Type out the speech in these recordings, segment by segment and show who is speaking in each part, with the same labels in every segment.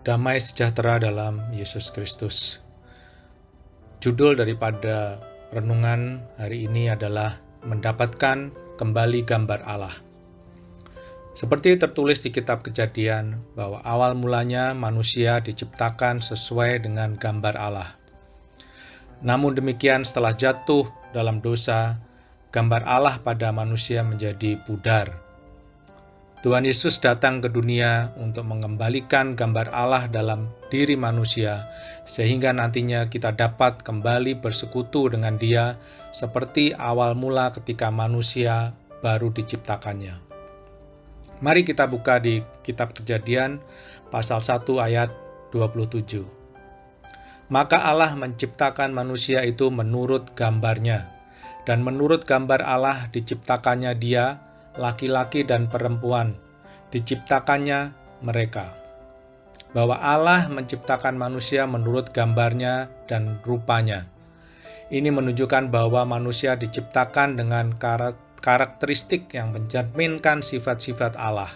Speaker 1: Damai sejahtera dalam Yesus Kristus. Judul daripada renungan hari ini adalah mendapatkan kembali gambar Allah. Seperti tertulis di kitab Kejadian bahwa awal mulanya manusia diciptakan sesuai dengan gambar Allah. Namun demikian setelah jatuh dalam dosa, gambar Allah pada manusia menjadi pudar. Tuhan Yesus datang ke dunia untuk mengembalikan gambar Allah dalam diri manusia, sehingga nantinya kita dapat kembali bersekutu dengan Dia seperti awal mula ketika manusia baru diciptakannya. Mari kita buka di kitab Kejadian pasal 1 ayat 27. Maka Allah menciptakan manusia itu menurut gambarnya, dan menurut gambar Allah diciptakannya dia, laki-laki dan perempuan, diciptakannya mereka. Bahwa Allah menciptakan manusia menurut gambarnya dan rupanya. Ini menunjukkan bahwa manusia diciptakan dengan karakteristik yang mencerminkan sifat-sifat Allah,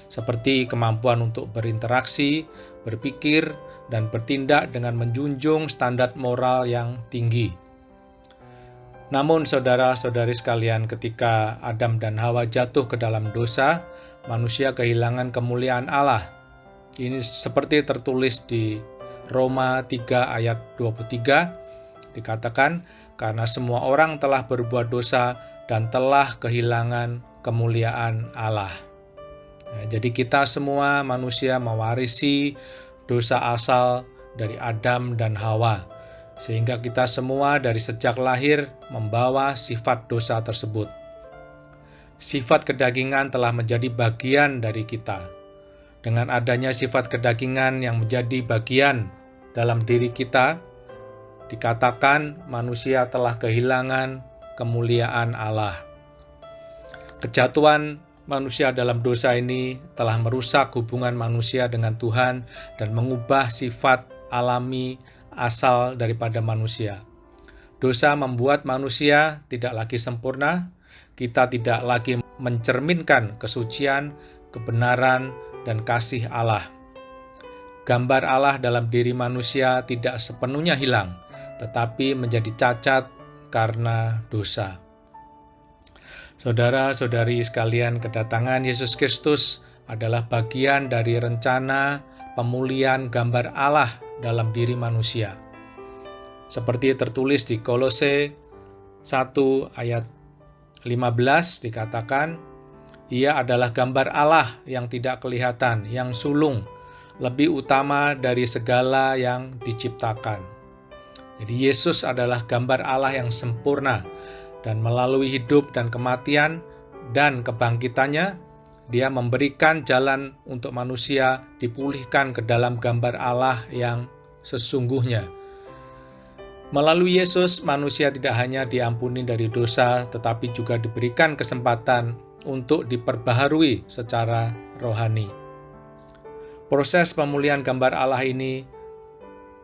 Speaker 1: seperti kemampuan untuk berinteraksi, berpikir, dan bertindak dengan menjunjung standar moral yang tinggi. Namun saudara-saudari sekalian, ketika Adam dan Hawa jatuh ke dalam dosa, manusia kehilangan kemuliaan Allah. Ini seperti tertulis di Roma 3 ayat 23, dikatakan, karena semua orang telah berbuat dosa dan telah kehilangan kemuliaan Allah. Jadi kita semua manusia mewarisi dosa asal dari Adam dan Hawa, sehingga kita semua dari sejak lahir membawa sifat dosa tersebut. Sifat kedagingan telah menjadi bagian dari kita. Dengan adanya sifat kedagingan yang menjadi bagian dalam diri kita, dikatakan manusia telah kehilangan kemuliaan Allah. Kejatuhan manusia dalam dosa ini telah merusak hubungan manusia dengan Tuhan dan mengubah sifat alami asal daripada manusia. Dosa membuat manusia tidak lagi sempurna, kita tidak lagi mencerminkan kesucian, kebenaran, dan kasih Allah. Gambar Allah dalam diri manusia tidak sepenuhnya hilang, tetapi menjadi cacat karena dosa. Saudara-saudari sekalian, kedatangan Yesus Kristus adalah bagian dari rencana pemulihan gambar Allah dalam diri manusia. Seperti tertulis di Kolose 1 ayat 15 dikatakan, Ia adalah gambar Allah yang tidak kelihatan, yang sulung, lebih utama dari segala yang diciptakan. Jadi Yesus adalah gambar Allah yang sempurna, dan melalui hidup dan kematian dan kebangkitannya, Dia memberikan jalan untuk manusia dipulihkan ke dalam gambar Allah yang sesungguhnya. Melalui Yesus, manusia tidak hanya diampuni dari dosa, tetapi juga diberikan kesempatan untuk diperbaharui secara rohani. Proses pemulihan gambar Allah ini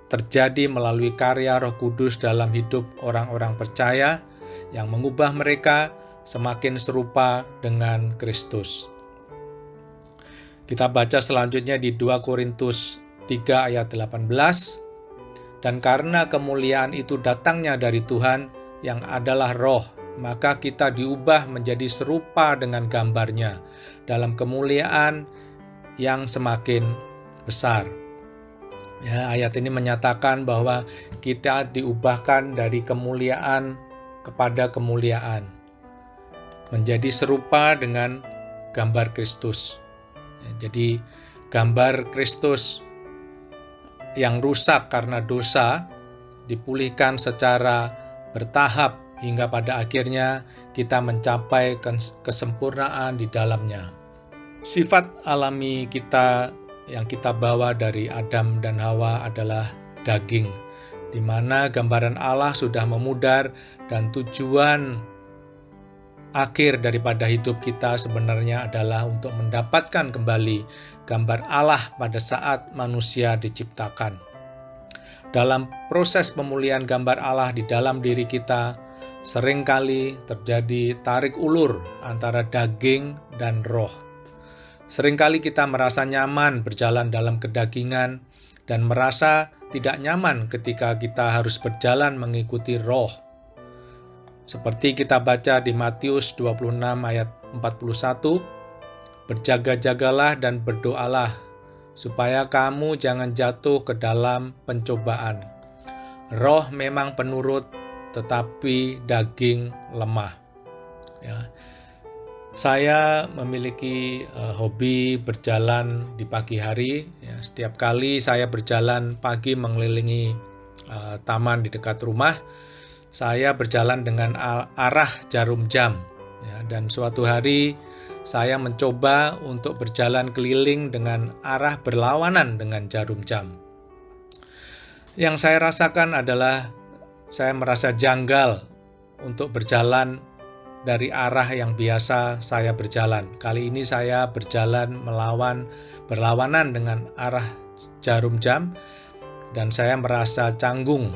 Speaker 1: terjadi melalui karya Roh Kudus dalam hidup orang-orang percaya yang mengubah mereka semakin serupa dengan Kristus. Kita baca selanjutnya di 2 Korintus 3 ayat 18. Dan karena kemuliaan itu datangnya dari Tuhan yang adalah roh, maka kita diubah menjadi serupa dengan gambarnya dalam kemuliaan yang semakin besar. Ya, ayat ini menyatakan bahwa kita diubahkan dari kemuliaan kepada kemuliaan, menjadi serupa dengan gambar Kristus. Jadi gambar Kristus yang rusak karena dosa dipulihkan secara bertahap hingga pada akhirnya kita mencapai kesempurnaan di dalamnya. Sifat alami kita yang kita bawa dari Adam dan Hawa adalah daging, di mana gambaran Allah sudah memudar dan tujuan akhir daripada hidup kita sebenarnya adalah untuk mendapatkan kembali gambar Allah pada saat manusia diciptakan. Dalam proses pemulihan gambar Allah di dalam diri kita, seringkali terjadi tarik ulur antara daging dan roh. Seringkali kita merasa nyaman berjalan dalam kedagingan dan merasa tidak nyaman ketika kita harus berjalan mengikuti roh. Seperti kita baca di Matius 26 ayat 41, "Berjaga-jagalah dan berdoalah, supaya kamu jangan jatuh ke dalam pencobaan. Roh memang penurut, tetapi daging lemah." Ya. Saya memiliki hobi berjalan di pagi hari. Ya, setiap kali saya berjalan pagi mengelilingi taman di dekat rumah, saya berjalan dengan arah jarum jam. Ya, dan suatu hari saya mencoba untuk berjalan keliling dengan arah berlawanan dengan jarum jam. Yang saya rasakan adalah saya merasa janggal untuk berjalan dari arah yang biasa saya berjalan. Kali ini saya berjalan berlawanan dengan arah jarum jam dan saya merasa canggung.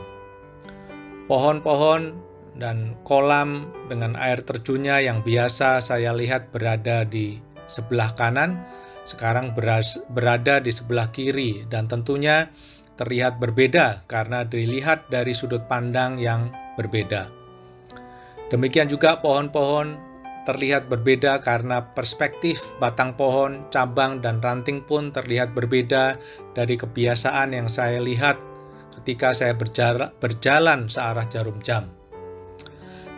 Speaker 1: Pohon-pohon dan kolam dengan air terjunnya yang biasa saya lihat berada di sebelah kanan, sekarang berada di sebelah kiri dan tentunya terlihat berbeda karena dilihat dari sudut pandang yang berbeda. Demikian juga pohon-pohon terlihat berbeda karena perspektif batang pohon, cabang, dan ranting pun terlihat berbeda dari kebiasaan yang saya lihat ketika saya berjalan searah jarum jam.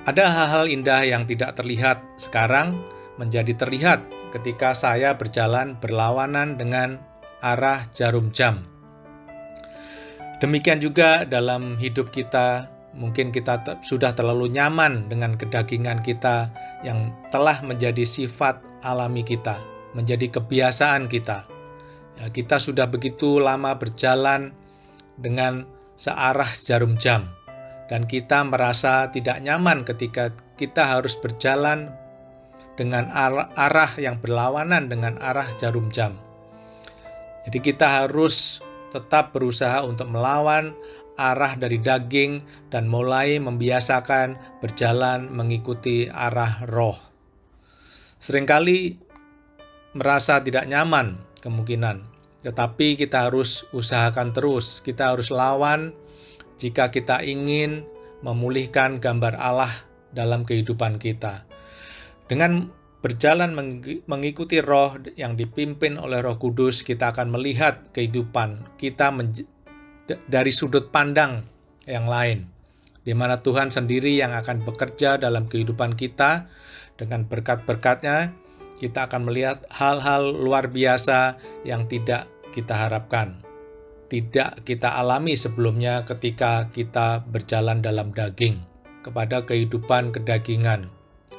Speaker 1: Ada hal-hal indah yang tidak terlihat sekarang menjadi terlihat ketika saya berjalan berlawanan dengan arah jarum jam. Demikian juga dalam hidup kita. Mungkin kita sudah terlalu nyaman dengan kedagingan kita yang telah menjadi sifat alami kita, menjadi kebiasaan kita. Ya, kita sudah begitu lama berjalan dengan searah jarum jam, dan kita merasa tidak nyaman ketika kita harus berjalan dengan arah yang berlawanan dengan arah jarum jam. Jadi kita harus tetap berusaha untuk melawan arah dari daging dan mulai membiasakan berjalan mengikuti arah roh. Seringkali merasa tidak nyaman kemungkinan, tetapi kita harus usahakan terus, kita harus lawan jika kita ingin memulihkan gambar Allah dalam kehidupan kita. Dengan berjalan mengikuti roh yang dipimpin oleh Roh Kudus, kita akan melihat kehidupan kita dari sudut pandang yang lain, di mana Tuhan sendiri yang akan bekerja dalam kehidupan kita. Dengan berkat-berkat-Nya, kita akan melihat hal-hal luar biasa yang tidak kita harapkan, tidak kita alami sebelumnya ketika kita berjalan dalam daging, kepada kehidupan kedagingan.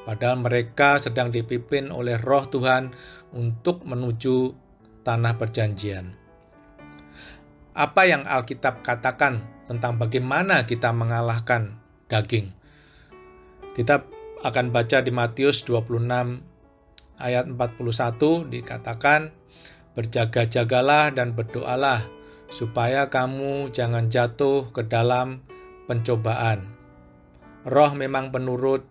Speaker 1: Padahal mereka sedang dipimpin oleh Roh Tuhan untuk menuju tanah perjanjian. Apa yang Alkitab katakan tentang bagaimana kita mengalahkan daging? Kita akan baca di Matius 26 ayat 41 dikatakan, "Berjaga-jagalah dan berdoalah, supaya kamu jangan jatuh ke dalam pencobaan. Roh memang penurut,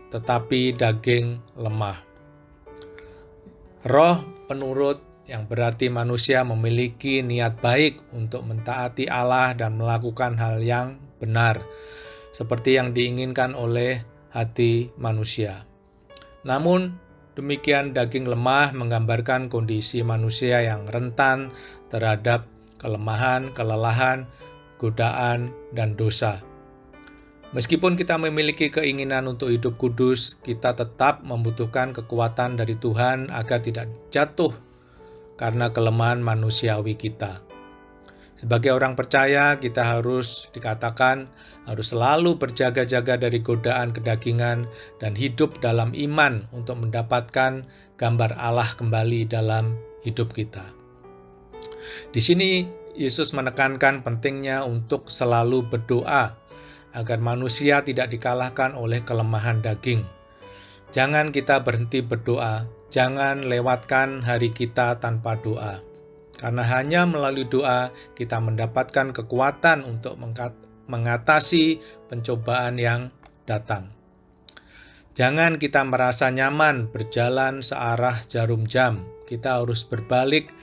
Speaker 1: tetapi daging lemah." Roh penurut yang berarti manusia memiliki niat baik untuk mentaati Allah dan melakukan hal yang benar, seperti yang diinginkan oleh hati manusia. Namun, demikian daging lemah menggambarkan kondisi manusia yang rentan terhadap kelemahan, kelelahan, godaan, dan dosa. Meskipun kita memiliki keinginan untuk hidup kudus, kita tetap membutuhkan kekuatan dari Tuhan agar tidak jatuh karena kelemahan manusiawi kita. Sebagai orang percaya, kita harus selalu berjaga-jaga dari godaan kedagingan dan hidup dalam iman untuk mendapatkan gambar Allah kembali dalam hidup kita. Di sini Yesus menekankan pentingnya untuk selalu berdoa agar manusia tidak dikalahkan oleh kelemahan daging. Jangan kita berhenti berdoa, jangan lewatkan hari kita tanpa doa. Karena hanya melalui doa kita mendapatkan kekuatan untuk mengatasi pencobaan yang datang. Jangan kita merasa nyaman berjalan searah jarum jam. Kita harus berbalik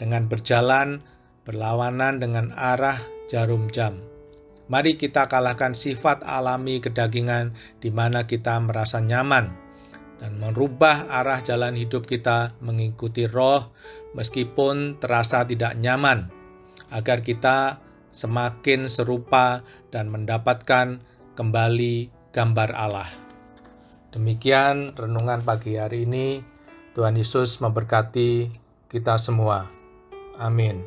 Speaker 1: dengan berjalan berlawanan dengan arah jarum jam. Mari kita kalahkan sifat alami kedagingan di mana kita merasa nyaman dan merubah arah jalan hidup kita mengikuti Roh meskipun terasa tidak nyaman, agar kita semakin serupa dan mendapatkan kembali gambar Allah. Demikian renungan pagi hari ini. Tuhan Yesus memberkati kita semua. Amin.